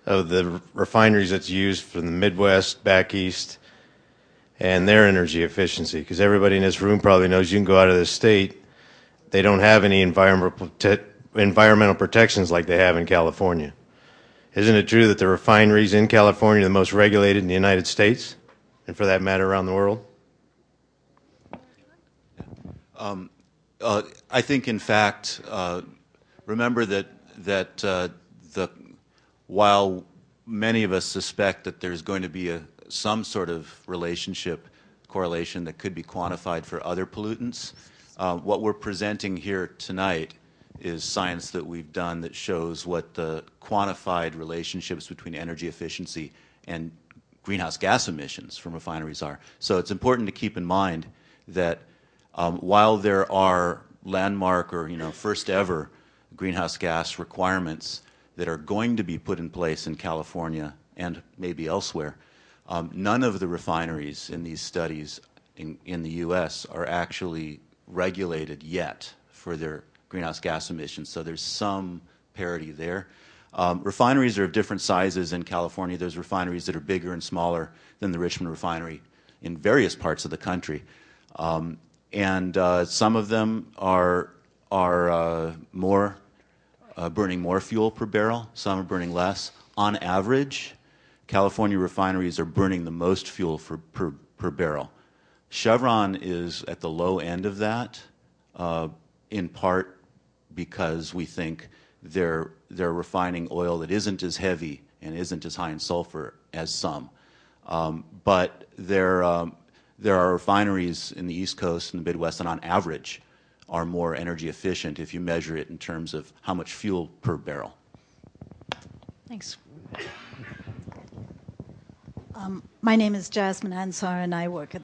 of the refineries that's used from the Midwest back east and their energy efficiency, because everybody in this room probably knows you can go out of this state, they don't have any environmental protections like they have in California. Isn't it true that the refineries in California are the most regulated in the United States, and for that matter around the world? I think, in fact, remember that while many of us suspect that there's going to be some sort of correlation that could be quantified for other pollutants, what we're presenting here tonight is science that we've done that shows what the quantified relationships between energy efficiency and greenhouse gas emissions from refineries are. So it's important to keep in mind that while there are landmark or first ever greenhouse gas requirements that are going to be put in place in California and maybe elsewhere, none of the refineries in these studies in the U.S. are actually regulated yet for their greenhouse gas emissions. So there's some parity there. Refineries are of different sizes in California. There's refineries that are bigger and smaller than the Richmond refinery in various parts of the country. And some of them are burning more fuel per barrel. Some are burning less. On average, California refineries are burning the most fuel per barrel. Chevron is at the low end of that, in part because we think they're refining oil that isn't as heavy and isn't as high in sulfur as some. But there are refineries in the East Coast and the Midwest that on average are more energy efficient if you measure it in terms of how much fuel per barrel. Thanks. My name is Jasmine Ansar, and I work at